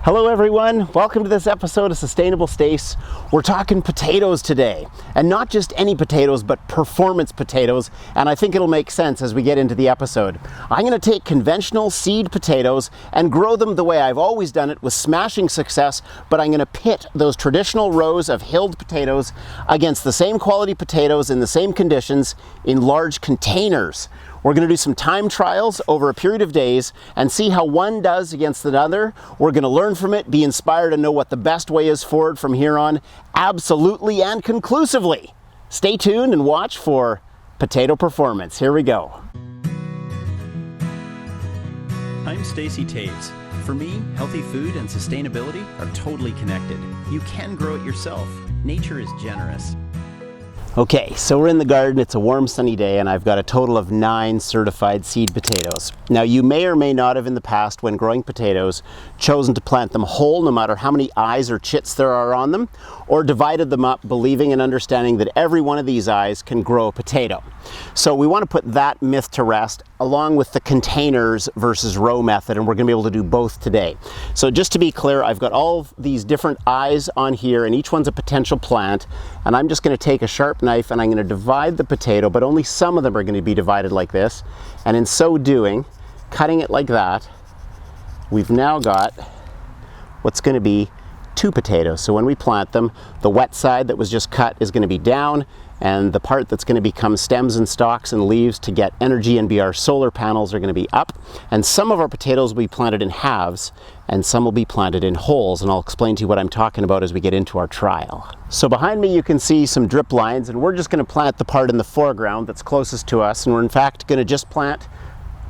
Hello everyone, welcome to this episode of Sustainable Stace. We're talking potatoes today, and not just any potatoes, but performance potatoes, and I think it'll make sense as we get into the episode. I'm going to take conventional seed potatoes and grow them the way I've always done it with smashing success, but I'm going to pit those traditional rows of hilled potatoes against the same quality potatoes in the same conditions in large containers. We're going to do some time trials over a period of days and see how one does against another. We're going to learn from it, be inspired, and know what the best way is forward from here on, absolutely and conclusively. Stay tuned and watch for potato performance. Here we go. I'm Stace. For me, healthy food and sustainability are totally connected. You can grow it yourself. Nature is generous. Okay, so we're in the garden. It's a warm, sunny day, and I've got a total of 9 certified seed potatoes. Now, you may or may not have in the past, when growing potatoes, chosen to plant them whole, no matter how many eyes or chits there are on them, or divided them up, believing and understanding that every one of these eyes can grow a potato. So we want to put that myth to rest, along with the containers versus row method, and we're going to be able to do both today. So just to be clear, I've got all of these different eyes on here, and each one's a potential plant, and I'm just going to take a sharp knife and I'm going to divide the potato, but only some of them are going to be divided like this, and in so doing, cutting it like that, we've now got what's going to be 2 potatoes. So when we plant them, the wet side that was just cut is going to be down, and the part that's going to become stems and stalks and leaves to get energy and be our solar panels are going to be up. And some of our potatoes will be planted in halves, and some will be planted in wholes, and I'll explain to you what I'm talking about as we get into our trial. So behind me you can see some drip lines, and we're just going to plant the part in the foreground that's closest to us, and we're in fact going to just plant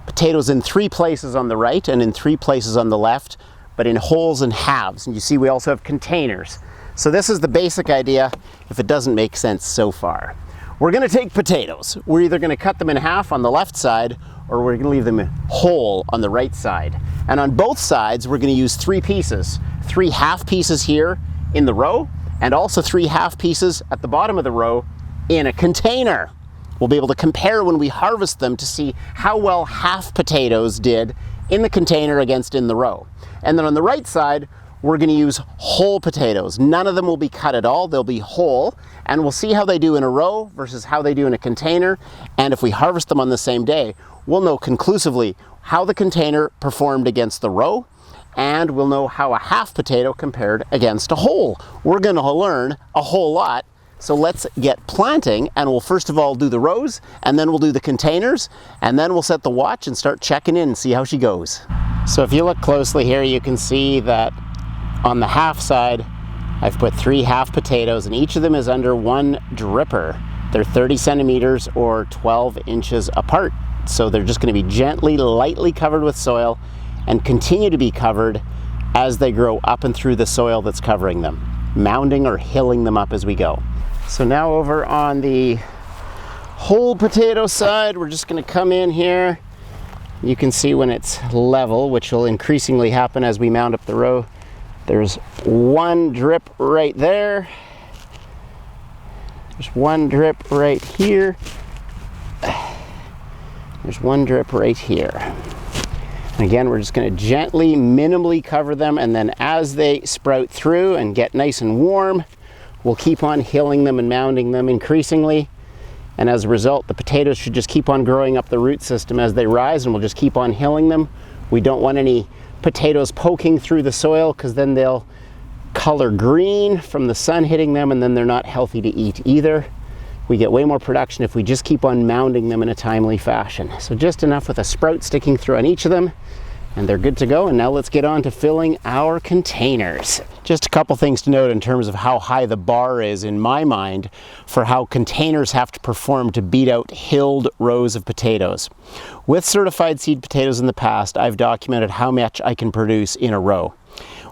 potatoes in 3 places on the right and in 3 places on the left, but in wholes and halves. And you see we also have containers. So this is the basic idea, if it doesn't make sense so far. We're going to take potatoes. We're either going to cut them in half on the left side, or we're going to leave them whole on the right side. And on both sides, we're going to use 3 pieces. 3 half pieces here in the row, and also 3 half pieces at the bottom of the row in a container. We'll be able to compare when we harvest them to see how well half potatoes did in the container against in the row. And then on the right side, we're going to use whole potatoes. None of them will be cut at all. They'll be whole, and we'll see how they do in a row versus how they do in a container. And if we harvest them on the same day, we'll know conclusively how the container performed against the row, and we'll know how a half potato compared against a whole. We're going to learn a whole lot. So let's get planting, and we'll first of all do the rows, and then we'll do the containers, and then we'll set the watch and start checking in and see how she goes. So if you look closely here, you can see that on the half side, I've put 3 half potatoes, and each of them is under 1 dripper. They're 30 centimeters or 12 inches apart. So they're just going to be gently, lightly covered with soil and continue to be covered as they grow up and through the soil that's covering them, mounding or hilling them up as we go. So now over on the whole potato side, we're just going to come in here. You can see when it's level, which will increasingly happen as we mound up the row. There's 1 drip right there. There's 1 drip right here. There's 1 drip right here. And again, we're just going to gently, minimally cover them, and then as they sprout through and get nice and warm, we'll keep on hilling them and mounding them increasingly. And as a result, the potatoes should just keep on growing up the root system as they rise, and we'll just keep on hilling them. We don't want any potatoes poking through the soil, because then they'll color green from the sun hitting them, and then they're not healthy to eat either. We get way more production if we just keep on mounding them in a timely fashion. So just enough with a sprout sticking through on each of them, and they're good to go. And now let's get on to filling our containers. Just a couple things to note in terms of how high the bar is in my mind for how containers have to perform to beat out hilled rows of potatoes. With certified seed potatoes in the past, I've documented how much I can produce in a row.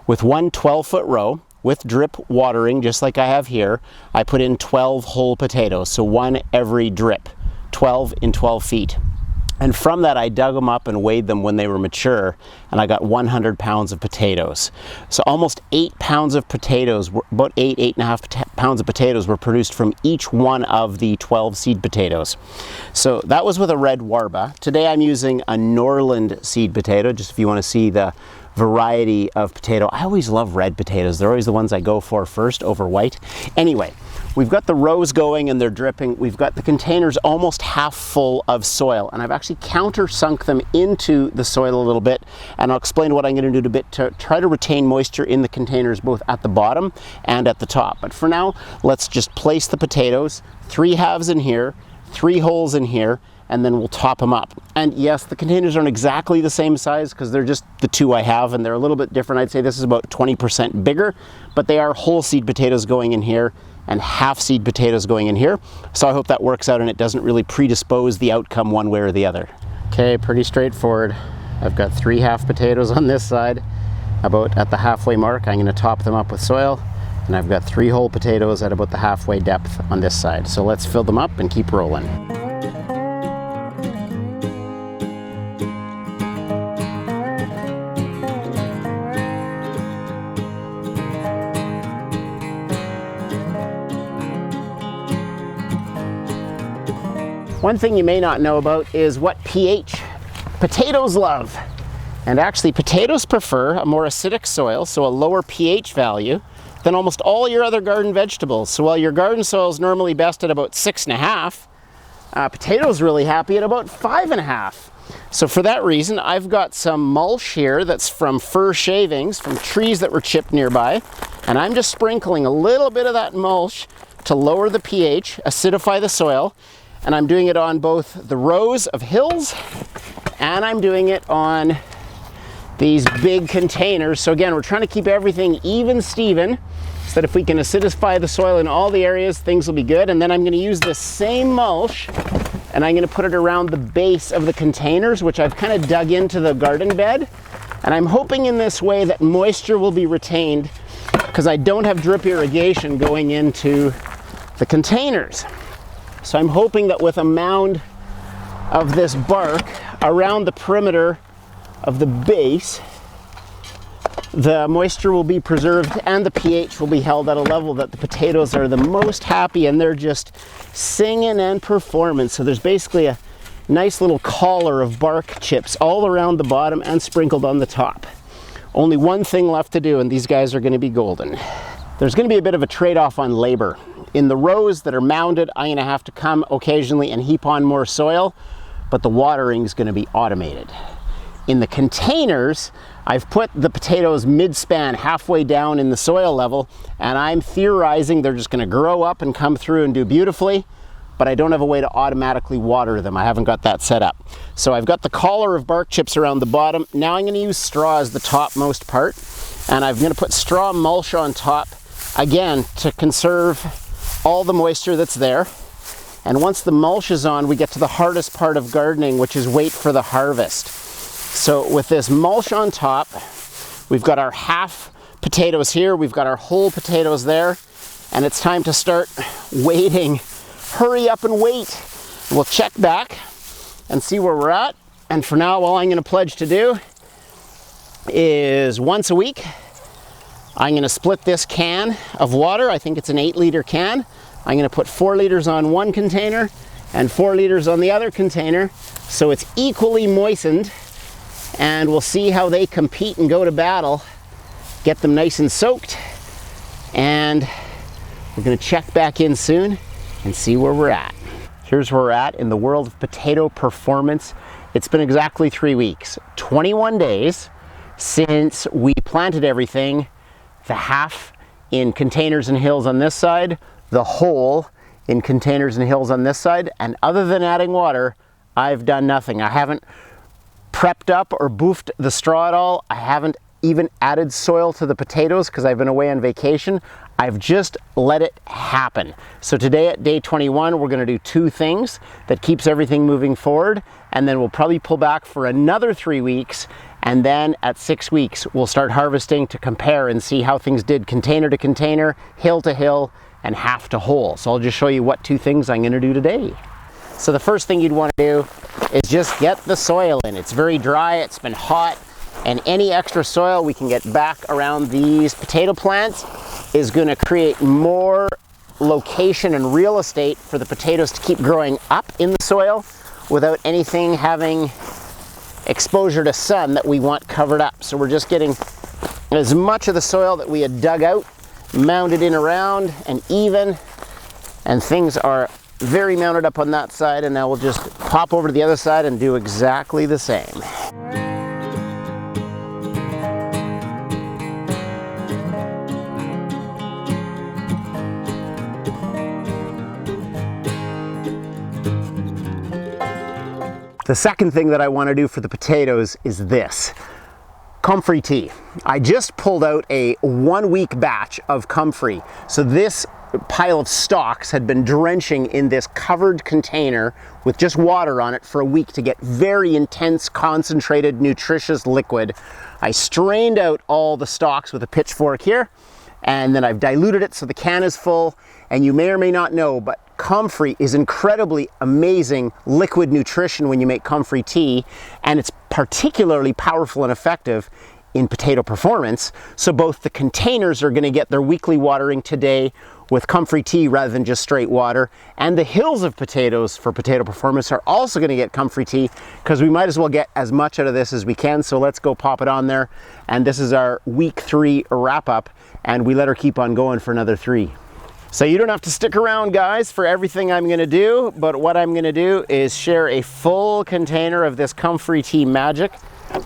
With one 12-foot row, with drip watering, just like I have here, I put in 12 whole potatoes, so 1 every drip, 12 in 12 feet. And from that, I dug them up and weighed them when they were mature, and I got 100 pounds of potatoes. So almost 8 pounds of potatoes, about 8.5 pounds of potatoes were produced from each one of the 12 seed potatoes. So that was with a red Warba. Today I'm using a Norland seed potato, just if you want to see the variety of potato. I always love red potatoes. They're always the ones I go for first over white. Anyway, we've got the rows going and they're dripping. We've got the containers almost half full of soil, and I've actually countersunk them into the soil a little bit, and I'll explain what I'm going to do in a bit to try to retain moisture in the containers both at the bottom and at the top. But for now, let's just place the potatoes, 3 halves in here, 3 holes in here, and then we'll top them up. And yes, the containers aren't exactly the same size because they're just the 2 I have, and they're a little bit different. I'd say this is about 20% bigger, but they are whole seed potatoes going in here and half seed potatoes going in here. So I hope that works out and it doesn't really predispose the outcome one way or the other. Okay, pretty straightforward. I've got 3 half potatoes on this side. About at the halfway mark, I'm gonna top them up with soil. And I've got 3 whole potatoes at about the halfway depth on this side. So let's fill them up and keep rolling. One thing you may not know about is what pH potatoes love. And actually, potatoes prefer a more acidic soil, so a lower pH value, than almost all your other garden vegetables. So while your garden soil is normally best at about 6.5, potatoes really happy at about 5.5. So for that reason, I've got some mulch here that's from fir shavings, from trees that were chipped nearby, and I'm just sprinkling a little bit of that mulch to lower the pH, acidify the soil, and I'm doing it on both the rows of hills and I'm doing it on these big containers. So again, we're trying to keep everything even Steven, so that if we can acidify the soil in all the areas, things will be good. And then I'm going to use this same mulch and I'm going to put it around the base of the containers, which I've kind of dug into the garden bed. And I'm hoping in this way that moisture will be retained because I don't have drip irrigation going into the containers. So I'm hoping that with a mound of this bark around the perimeter of the base, the moisture will be preserved and the pH will be held at a level that the potatoes are the most happy and they're just singing and performing. So there's basically a nice little collar of bark chips all around the bottom and sprinkled on the top. Only one thing left to do and these guys are going to be golden. There's going to be a bit of a trade-off on labor. In the rows that are mounded, I'm going to have to come occasionally and heap on more soil, but the watering is going to be automated. In the containers, I've put the potatoes mid-span, halfway down in the soil level, and I'm theorizing they're just going to grow up and come through and do beautifully, but I don't have a way to automatically water them. I haven't got that set up. So I've got the collar of bark chips around the bottom. Now I'm going to use straw as the topmost part, and I'm going to put straw mulch on top, again, to conserve all the moisture that's there. And once the mulch is on, we get to the hardest part of gardening, which is wait for the harvest. So with this mulch on top, we've got our half potatoes here, we've got our whole potatoes there, and it's time to start waiting. Hurry up and wait. We'll check back and see where we're at. And for now, all I'm going to pledge to do is once a week, I'm going to split this can of water. I think it's an 8-liter can. I'm going to put 4 liters on one container and 4 liters on the other container, so it's equally moistened, and we'll see how they compete and go to battle. Get them nice and soaked, and we're going to check back in soon and see where we're at. Here's where we're at in the world of potato performance. It's been exactly 3 weeks, 21 days since we planted everything. The half in containers and hills on this side, the whole in containers and hills on this side, and other than adding water, I've done nothing. I haven't prepped up or boofed the straw at all. I haven't even added soil to the potatoes because I've been away on vacation. I've just let it happen. So today at day 21, we're going to do 2 things that keeps everything moving forward, and then we'll probably pull back for another 3 weeks. And then at 6 weeks, we'll start harvesting to compare and see how things did container to container, hill to hill, and half to whole. So I'll just show you what 2 things I'm going to do today. So the first thing you'd want to do is just get the soil in. It's very dry, it's been hot, and any extra soil we can get back around these potato plants is going to create more location and real estate for the potatoes to keep growing up in the soil without anything having exposure to sun that we want covered up. So we're just getting as much of the soil that we had dug out, mounded in around and even, and things are very mounted up on that side, and now we'll just pop over to the other side and do exactly the same. The second thing that I want to do for the potatoes is this. Comfrey tea. I just pulled out a 1-week batch of Comfrey. So this pile of stalks had been drenching in this covered container with just water on it for a week to get very intense, concentrated, nutritious liquid. I strained out all the stalks with a pitchfork here, and then I've diluted it so the can is full. And you may or may not know, but Comfrey is incredibly amazing liquid nutrition when you make Comfrey tea, and it's particularly powerful and effective in potato performance. So both the containers are going to get their weekly watering today with Comfrey tea rather than just straight water, and the hills of potatoes for potato performance are also going to get Comfrey tea, because we might as well get as much out of this as we can. So let's go pop it on there, and this is our week 3 wrap up, and we let her keep on going for another 3. So you don't have to stick around, guys, for everything I'm gonna do, but what I'm gonna do is share a full container of this Comfrey tea magic.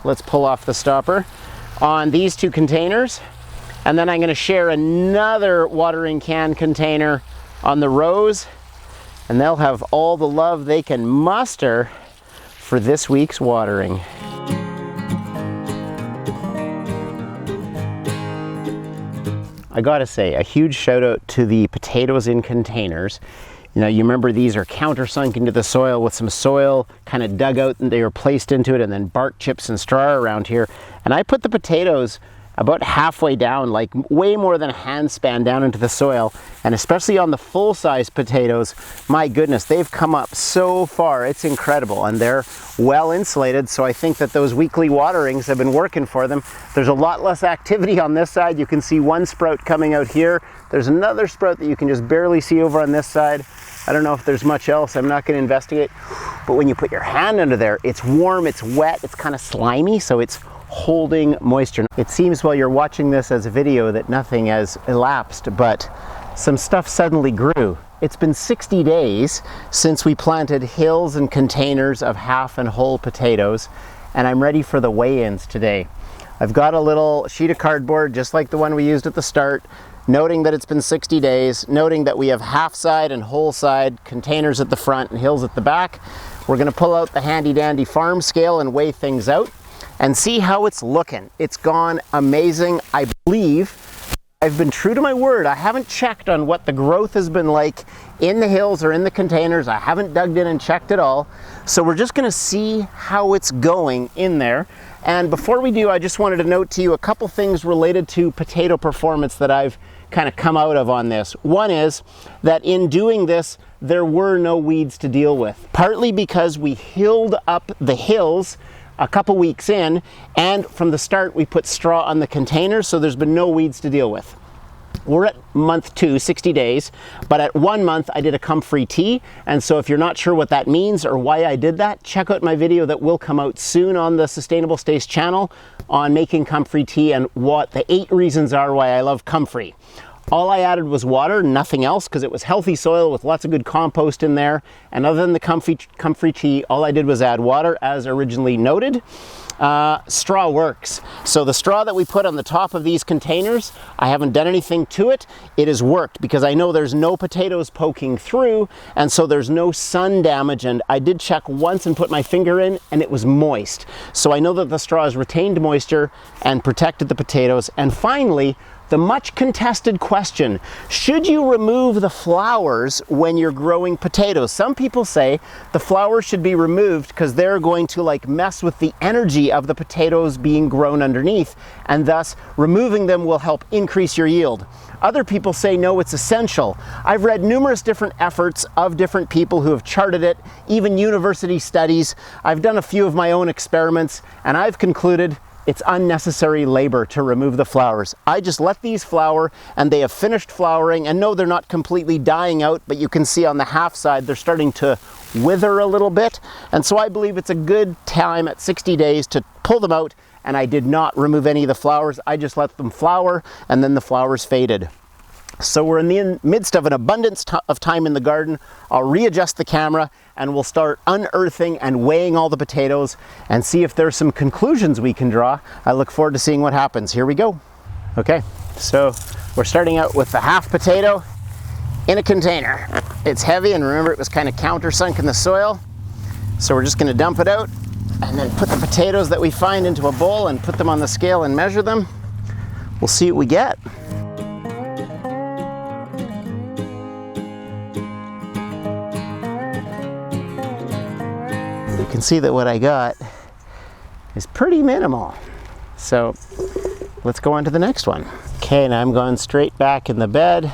Let's pull off the stopper on these 2 containers, and then I'm gonna share another watering can container on the rows, and they'll have all the love they can muster for this week's watering. I gotta say, a huge shout out to the potatoes in containers. You know, you remember these are countersunk into the soil with some soil kind of dug out and they were placed into it, and then bark chips and straw around here. And I put the potatoes about halfway down, like way more than a hand span down into the soil. And especially on the full-size potatoes, my goodness, they've come up so far. It's incredible, and they're well insulated. So I think that those weekly waterings have been working for them. There's a lot less activity on this side. You can see one sprout coming out here. There's another sprout that you can just barely see over on this side. I don't know if there's much else. I'm not going to investigate. But when you put your hand under there, it's warm, it's wet, it's kind of slimy, so it's holding moisture. It seems while you're watching this as a video that nothing has elapsed, but some stuff suddenly grew. It's been 60 days since we planted hills and containers of half and whole potatoes, and I'm ready for the weigh-ins today. I've got a little sheet of cardboard just like the one we used at the start, noting that it's been 60 days, noting that we have half side and whole side containers at the front and hills at the back. We're going to pull out the handy dandy farm scale and weigh things out and see how it's looking. It's gone amazing. I believe I've been true to my word. I haven't checked on what the growth has been like in the hills or in the containers. I haven't dug in and checked it all. So we're just going to see how it's going in there. And before we do, I just wanted to note to you a couple things related to potato performance that I've kind of come out of on this. One is that in doing this, there were no weeds to deal with, partly because we hilled up the hills a couple weeks in, and from the start we put straw on the containers, so there's been no weeds to deal with. We're at month 2, 60 days, but at 1 month I did a Comfrey tea, and so if you're not sure what that means or why I did that, check out my video that will come out soon on the Sustainable Stace channel on making Comfrey tea and what the 8 reasons are why I love Comfrey. All I added was water, nothing else, because it was healthy soil with lots of good compost in there. And other than the Comfrey tea, all I did was add water as originally noted. Straw works. So the straw that we put on the top of these containers, I haven't done anything to it. It has worked because I know there's no potatoes poking through, and so there's no sun damage. And I did check once and put my finger in, and it was moist. So I know that the straw has retained moisture and protected the potatoes. And finally, the much contested question, should you remove the flowers when you're growing potatoes? Some people say the flowers should be removed because they're going to like mess with the energy of the potatoes being grown underneath, and thus removing them will help increase your yield. Other people say no, it's essential. I've read numerous different efforts of different people who have charted it, even university studies. I've done a few of my own experiments, and I've concluded it's unnecessary labor to remove the flowers. I just let these flower, and they have finished flowering, and no, they're not completely dying out, but you can see on the half side they're starting to wither a little bit, and so I believe it's a good time at 60 days to pull them out, and I did not remove any of the flowers. I just let them flower, and then the flowers faded. So we're in the midst of an abundance of time in the garden. I'll readjust the camera and we'll start unearthing and weighing all the potatoes and see if there's some conclusions we can draw. I look forward to seeing what happens. Here we go. Okay, so we're starting out with the half potato in a container. It's heavy, and remember it was kind of countersunk in the soil. So we're just gonna dump it out and then put the potatoes that we find into a bowl and put them on the scale and measure them. We'll see what we get. You can see that what I got is pretty minimal. So let's go on to the next one. Okay, now I'm going straight back in the bed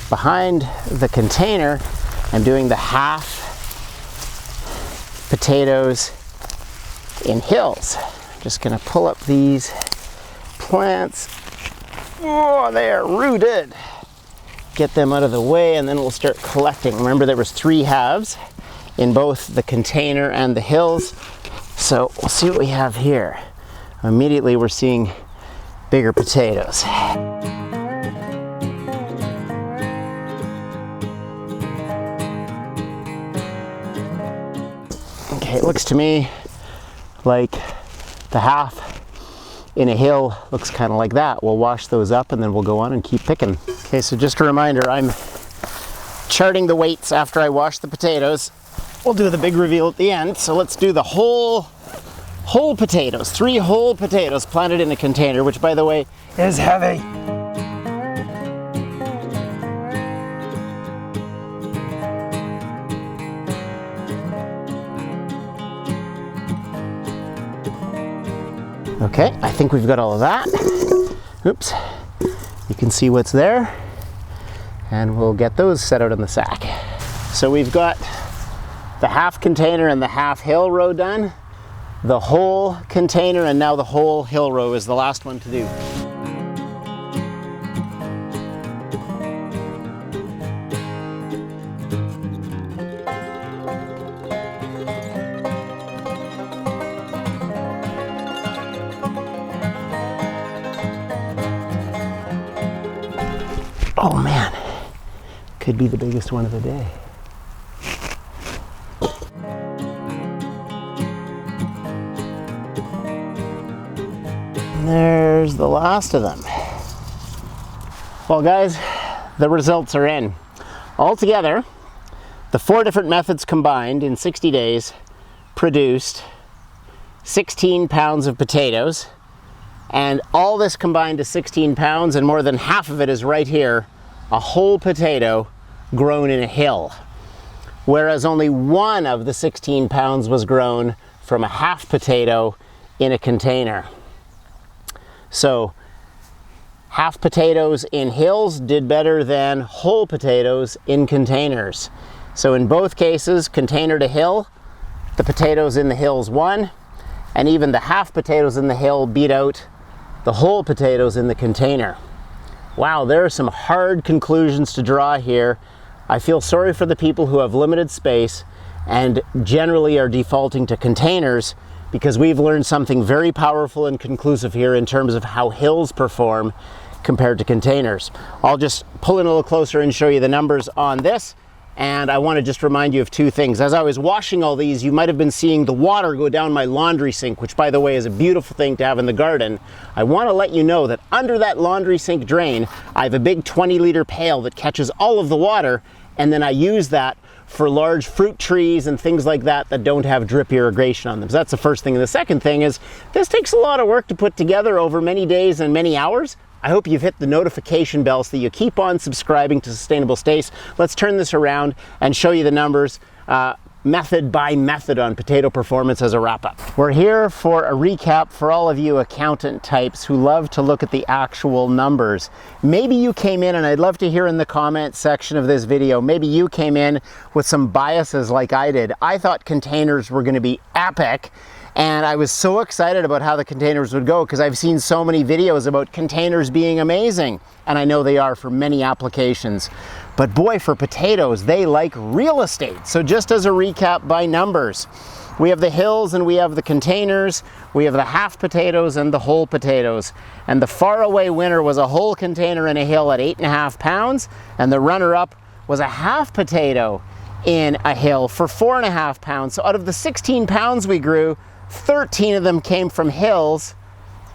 behind the container. I'm doing the half potatoes in hills. I'm just gonna pull up these plants. Oh, they are rooted. Get them out of the way, and then we'll start collecting. Remember, there was 3 halves in both the container and the hills. So we'll see what we have here. Immediately we're seeing bigger potatoes. Okay, it looks to me like the half in a hill looks kind of like that. We'll wash those up and then we'll go on and keep picking. Okay, so just a reminder, I'm charting the weights after I wash the potatoes. We'll do the big reveal at the end. So let's do the whole potatoes. 3 whole potatoes planted in a container, which by the way is heavy. Okay, I think we've got all of that. Oops, you can see what's there. And we'll get those set out in the sack. So we've got the half container and the half hill row done. The whole container and now the whole hill row is the last one to do. Oh man, could be the biggest one of the day. There's the last of them. Well guys, the results are in. Altogether, the 4 different methods combined in 60 days produced 16 pounds of potatoes, and all this combined to 16 pounds, and more than half of it is right here, a whole potato grown in a hill. Whereas only 1 of the 16 pounds was grown from a half potato in a container. So half potatoes in hills did better than whole potatoes in containers. So in both cases, container to hill, the potatoes in the hills won, and even the half potatoes in the hill beat out the whole potatoes in the container. Wow, there are some hard conclusions to draw here. I feel sorry for the people who have limited space and generally are defaulting to containers, because we've learned something very powerful and conclusive here in terms of how hills perform compared to containers. I'll just pull in a little closer and show you the numbers on this. And I want to just remind you of 2 things. As I was washing all these, you might have been seeing the water go down my laundry sink, which by the way is a beautiful thing to have in the garden. I want to let you know that under that laundry sink drain, I have a big 20-liter pail that catches all of the water, and then I use that for large fruit trees and things like that that don't have drip irrigation on them. So that's the first thing. And the second thing is, this takes a lot of work to put together over many days and many hours. I hope you've hit the notification bell so that you keep on subscribing to Sustainable Stace. Let's turn this around and show you the numbers method by method on potato performance as a wrap-up. We're here for a recap for all of you accountant types who love to look at the actual numbers. Maybe you came in, and I'd love to hear in the comment section of this video, maybe you came in with some biases like I did. I thought containers were going to be epic, And I was so excited about how the containers would go because I've seen so many videos about containers being amazing. And I know they are for many applications. But boy, for potatoes, they like real estate. So just as a recap by numbers, we have the hills and we have the containers, we have the half potatoes and the whole potatoes. And the faraway winner was a whole container in a hill at 8.5 pounds, and the runner-up was a half potato in a hill for 4.5 pounds. So out of the 16 pounds we grew, 13 of them came from hills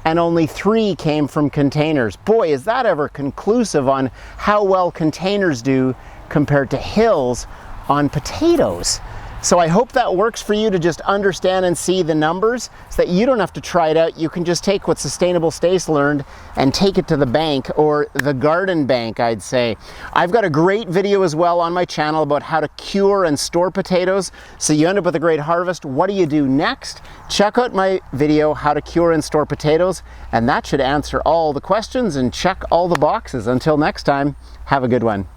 and only 3 came from containers. Boy, is that ever conclusive on how well containers do compared to hills on potatoes. So I hope that works for you to just understand and see the numbers so that you don't have to try it out. You can just take what Sustainable Stace learned and take it to the bank, or the garden bank, I'd say. I've got a great video as well on my channel about how to cure and store potatoes so you end up with a great harvest. What do you do next? Check out my video, how to cure and store potatoes, and that should answer all the questions and check all the boxes. Until next time, have a good one.